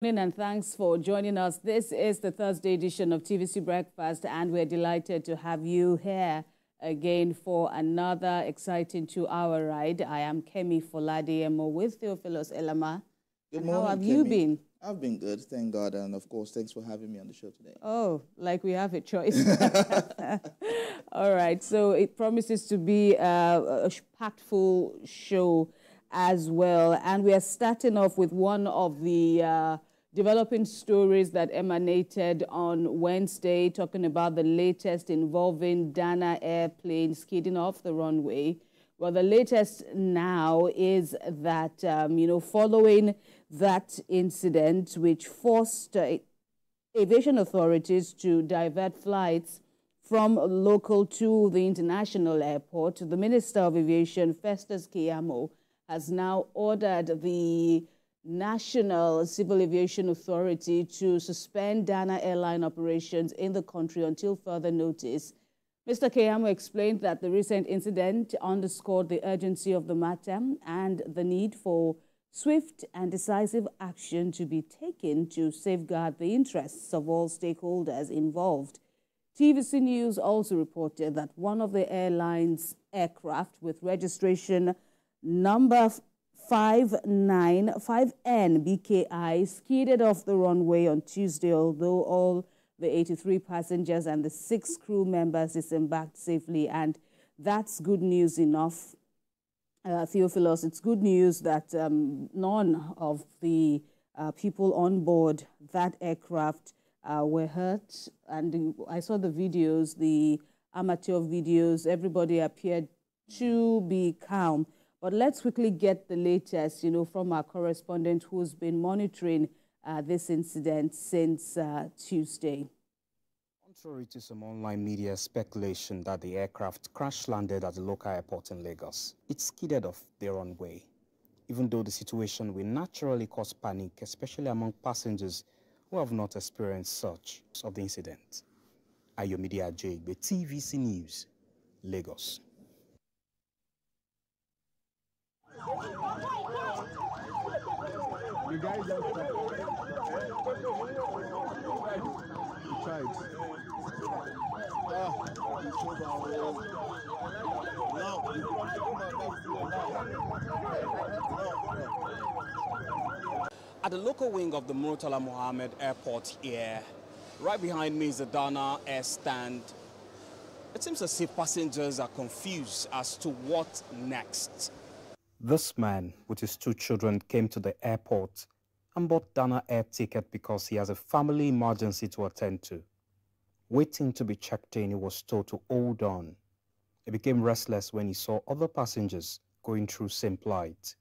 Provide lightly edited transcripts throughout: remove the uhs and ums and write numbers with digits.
Morning and thanks for joining us. This is the Thursday edition of TVC Breakfast, and we're delighted to have you here again for another exciting 2-hour ride. I am Kemi Foladiemo with Theophilus Elama. Good morning, how have Kemi. you been? I've been good, thank God, and of course, thanks for having me on the show today. Oh, like we have a choice. All right, so it promises to be a packed full show as well, and we are starting off with one of the developing stories that emanated on Wednesday, talking about the latest involving Dana Airplane skidding off the runway. Well, the latest now is that, following that incident, which forced aviation authorities to divert flights from local to the international airport, the Minister of Aviation, Festus Keyamo, has now ordered the National Civil Aviation Authority to suspend Dana Airline operations in the country until further notice. Mr. Keyamo explained that the recent incident underscored the urgency of the matter and the need for swift and decisive action to be taken to safeguard the interests of all stakeholders involved. TVC News also reported that one of the airline's aircraft with registration number 595N BKI skidded off the runway on Tuesday, although all the 83 passengers and the 6 crew members disembarked safely. And that's good news enough. Theophilus, it's good news that none of the people on board that aircraft were hurt. And I saw the videos, the amateur videos. Everybody appeared to be calm. But let's quickly get the latest, from our correspondent who's been monitoring this incident since Tuesday. Contrary to some online media speculation that the aircraft crash-landed at the local airport in Lagos, it skidded off the runway, even though the situation will naturally cause panic, especially among passengers who have not experienced such of the incident. Ayomide Ajayegbe, TVC News, Lagos. The guy just tried. At the local wing of the Murtala Mohammed Airport here, right behind me is the Dana Air stand. It seems as if passengers are confused as to what next. This man with his 2 children came to the airport and bought Dana Air ticket because he has a family emergency to attend to. Waiting to be checked in, he was told to hold on. He became restless when he saw other passengers going through same plight.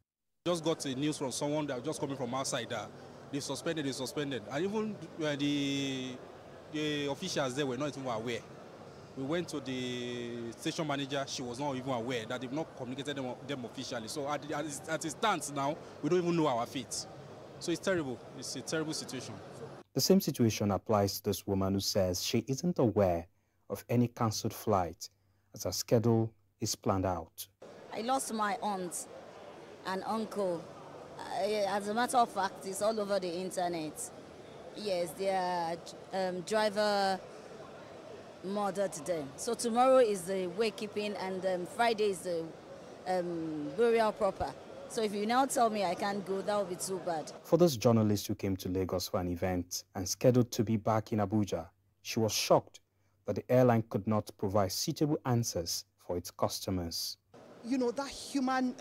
Just got a news from someone that just coming from outside that they suspended. And even the officials there were not even aware. We went to the station manager, she was not even aware that they've not communicated them officially. So at it stands now, we don't even know our fate. So it's terrible. It's a terrible situation. The same situation applies to this woman who says she isn't aware of any cancelled flight as her schedule is planned out. I lost my aunt and uncle. As a matter of fact, it's all over the internet. Yes, their driver murdered them. So tomorrow is the wakekeeping and Friday is the burial proper. So if you now tell me I can't go, that would be too bad. For this journalist who came to Lagos for an event and scheduled to be back in Abuja, she was shocked that the airline could not provide suitable answers for its customers. That human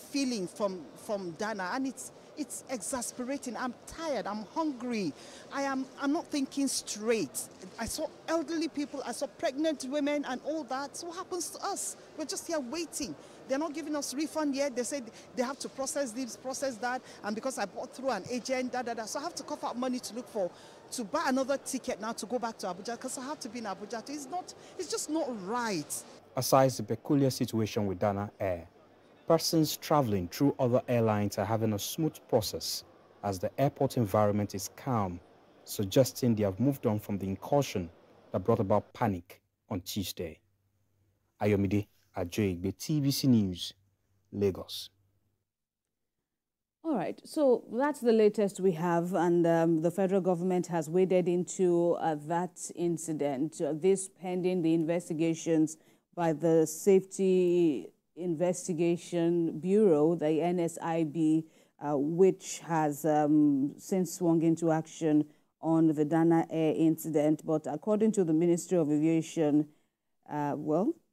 feeling from Dana, and it's exasperating. I'm tired, I'm hungry, I'm not thinking straight. I saw elderly people, I saw pregnant women and all that. So what happens to us? We're just here waiting. They're not giving us refund yet. They said they have to process this, process that, and because I bought through an agent, so I have to cough out money to buy another ticket now to go back to Abuja because I have to be in Abuja. It's just not right. Aside the peculiar situation with Dana Air, persons traveling through other airlines are having a smooth process as the airport environment is calm, suggesting they have moved on from the incursion that brought about panic on Tuesday. Ayomide Ajayegbe, TVC News, Lagos. All right, so that's the latest we have, and the federal government has waded into that incident. This pending the investigations by the Safety Investigation Bureau, the NSIB, which has since swung into action on the Dana Air incident. But according to the Ministry of Aviation,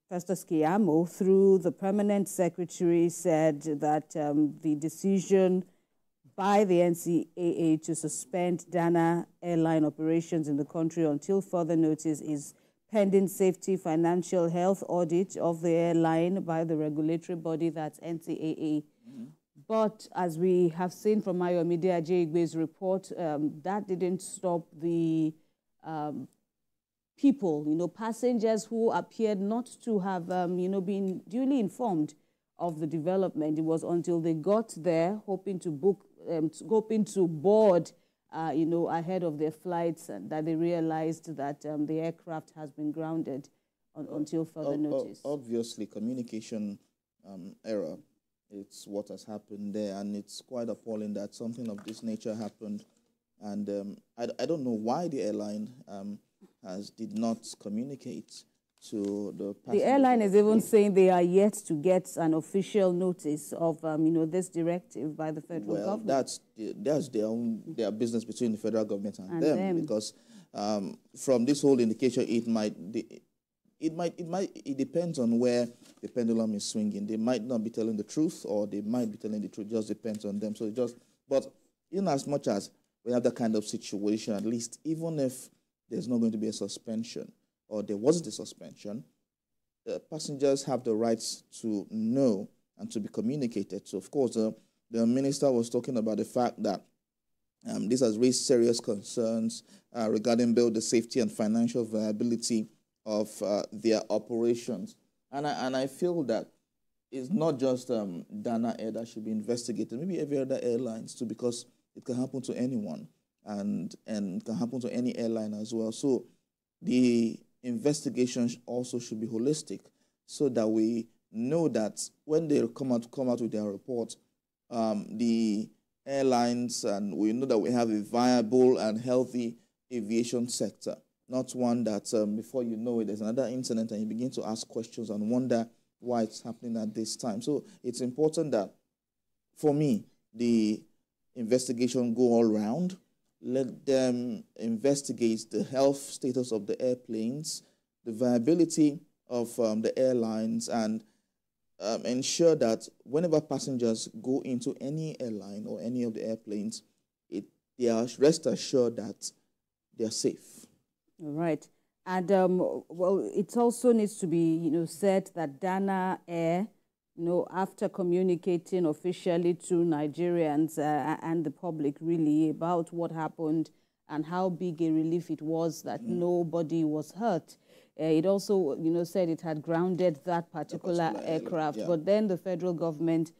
Festus Keyamo, through the permanent secretary, said that the decision by the NCAA to suspend Dana Airline operations in the country until further notice is pending safety financial health audit of the airline by the regulatory body, that's NCAA. But as we have seen from Ayomide Ajayigbe's report, that didn't stop the people, passengers who appeared not to have, been duly informed of the development. It was until they got there, hoping to board, ahead of their flights, that they realized that the aircraft has been grounded until further notice. Obviously, communication error. It's what has happened there, and it's quite appalling that something of this nature happened. And I don't know why the airline did not communicate to the passengers. The airline is even saying they are yet to get an official notice of this directive by the federal government. That's their business between the federal government and them, because from this whole indication, it depends on where the pendulum is swinging. They might not be telling the truth, or they might be telling the truth. It just depends on them. But in as much as we have that kind of situation, at least, even if there's not going to be a suspension, or there wasn't a suspension, passengers have the rights to know and to be communicated. So, of course, the minister was talking about the fact that this has raised serious concerns regarding both the safety and financial viability of their operations. And I feel that it's not just Dana Air that should be investigated, maybe every other airlines too, because it can happen to anyone, and it can happen to any airline as well. So the investigation also should be holistic, so that we know that when they come out with their report, the airlines, and we know that we have a viable and healthy aviation sector, not one that before you know it, there's another incident and you begin to ask questions and wonder why it's happening at this time. So it's important that, for me, the investigation go all round. Let them investigate the health status of the airplanes, the viability of the airlines, and ensure that whenever passengers go into any airline or any of the airplanes, they are rest assured that they are safe. All right. And, it also needs to be, said that Dana Air, after communicating officially to Nigerians and the public, really, about what happened and how big a relief it was that nobody was hurt, it also, said it had grounded that particular aircraft. Yeah. But then the federal government,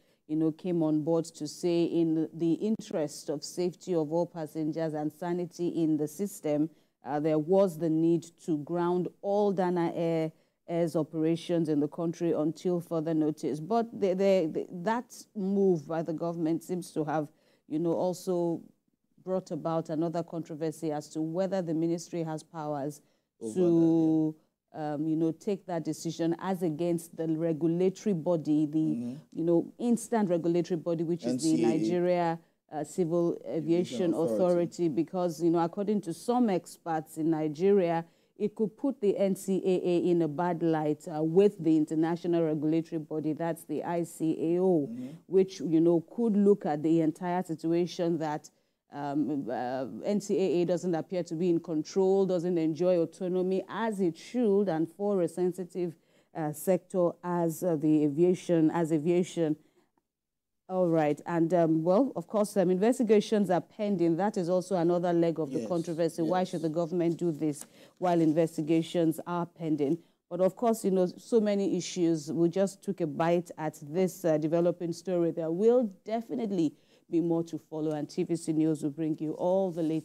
came on board to say, in the interest of safety of all passengers and sanity in the system, there was the need to ground all Dana Air's operations in the country until further notice. But that move by the government seems to have, also brought about another controversy as to whether the ministry has powers to, take that decision as against the regulatory body, the, instant regulatory body, which is the Nigeria Civil Aviation Authority, because, according to some experts in Nigeria, it could put the NCAA in a bad light with the international regulatory body, that's the ICAO, which, could look at the entire situation that NCAA doesn't appear to be in control, doesn't enjoy autonomy as it should, and for a sensitive sector as the aviation. All right. And, of course, investigations are pending. That is also another leg of the controversy. Yes. Why should the government do this while investigations are pending? But, of course, so many issues. We just took a bite at this developing story. There will definitely be more to follow, and TVC News will bring you all the latest.